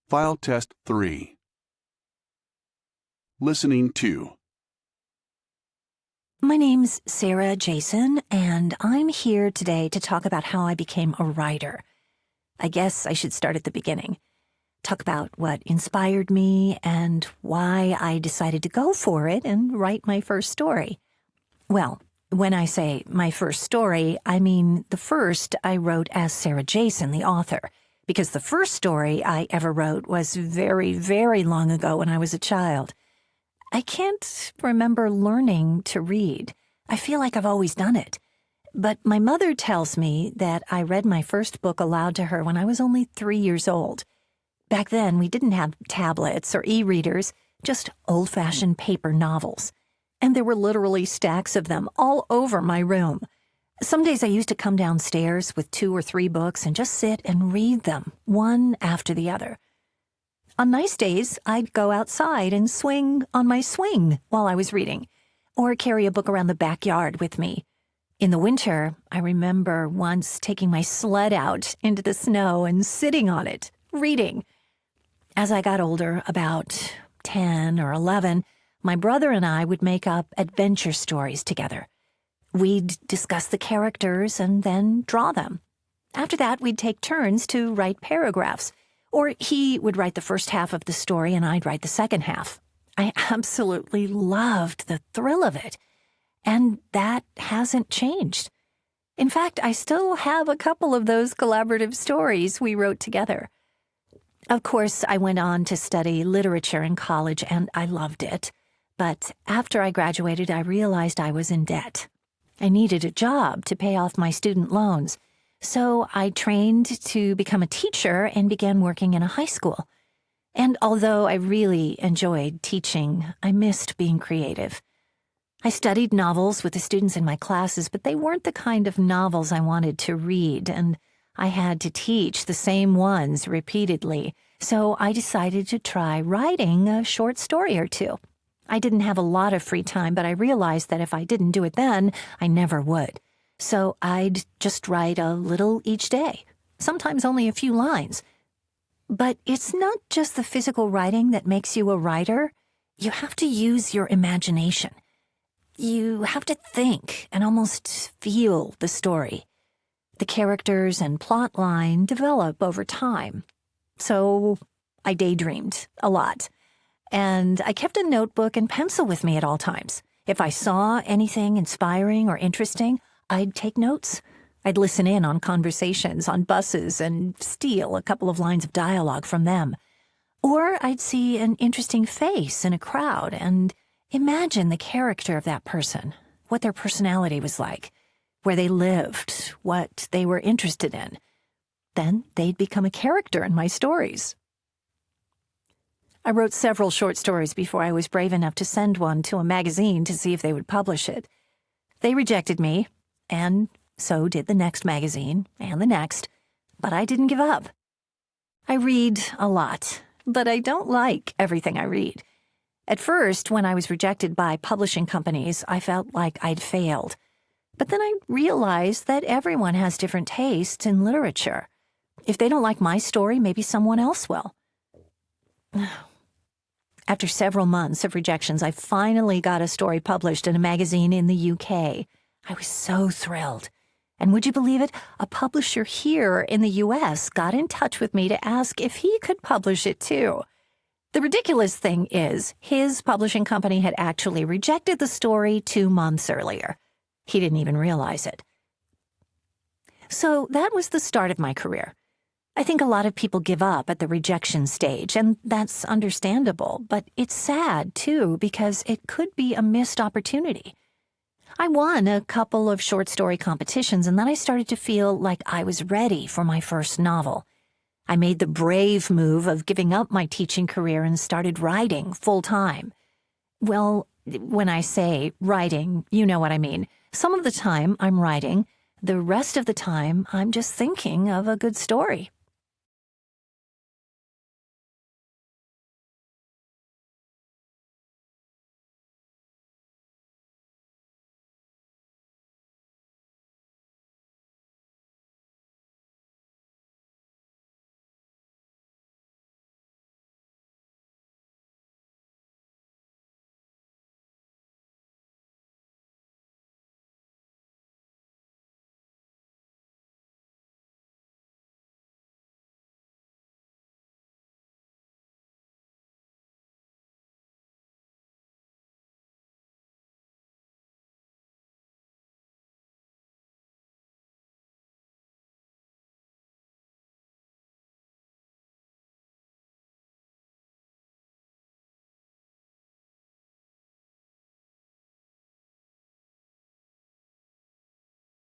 File Test 3. Listening 2. My name's Sarah Jason, and I'm here today to talk about how I became a writer. I guess I should start at the beginning. Talk about what inspired me and why I decided to go for it and write my first story. Well, when I say my first story, I mean the first I wrote as Sarah Jason, the author, because the first story I ever wrote was very, very long ago when I was a child. I can't remember learning to read. I feel like I've always done it. But my mother tells me that I read my first book aloud to her when I was only 3 years old. Back then, we didn't have tablets or e-readers, just old-fashioned paper novels. And there were literally stacks of them all over my room. Some days I used to come downstairs with 2 or 3 books and just sit and read them, one after the other. On nice days, I'd go outside and swing on my swing while I was reading, or carry a book around the backyard with me. In the winter, I remember once taking my sled out into the snow and sitting on it, reading. As I got older, about 10 or 11, my brother and I would make up adventure stories together. We'd discuss the characters and then draw them. After that, we'd take turns to write paragraphs. Or he would write the first half of the story and I'd write the second half. I absolutely loved the thrill of it. And that hasn't changed. In fact, I still have a couple of those collaborative stories we wrote together. Of course, I went on to study literature in college and I loved it. But after I graduated, I realized I was in debt. I needed a job to pay off my student loans. So I trained to become a teacher and began working in a high school. And although I really enjoyed teaching, I missed being creative. I studied novels with the students in my classes, but they weren't the kind of novels I wanted to read, and I had to teach the same ones repeatedly. So I decided to try writing a short story or two. I didn't have a lot of free time, but I realized that if I didn't do it then, I never would. So I'd just write a little each day, sometimes only a few lines. But it's not just the physical writing that makes you a writer. You have to use your imagination. You have to think and almost feel the story. The characters and plot line develop over time. So I daydreamed a lot. And I kept a notebook and pencil with me at all times. If I saw anything inspiring or interesting, I'd take notes. I'd listen in on conversations on buses and steal a couple of lines of dialogue from them. Or I'd see an interesting face in a crowd and imagine the character of that person, what their personality was like, where they lived, what they were interested in. Then they'd become a character in my stories. I wrote several short stories before I was brave enough to send one to a magazine to see if they would publish it. They rejected me. And so did the next magazine, and the next, but I didn't give up. I read a lot, but I don't like everything I read. At first, when I was rejected by publishing companies, I felt like I'd failed. But then I realized that everyone has different tastes in literature. If they don't like my story, maybe someone else will. After several months of rejections, I finally got a story published in a magazine in the UK. I was so thrilled. And would you believe it? A publisher here in the US got in touch with me to ask if he could publish it too. The ridiculous thing is, his publishing company had actually rejected the story 2 months earlier. He didn't even realize it. So that was the start of my career. I think a lot of people give up at the rejection stage, and that's understandable, but it's sad too because it could be a missed opportunity. I won a couple of short story competitions, and then I started to feel like I was ready for my first novel. I made the brave move of giving up my teaching career and started writing full-time. Well, when I say writing, you know what I mean. Some of the time I'm writing. The rest of the time I'm just thinking of a good story.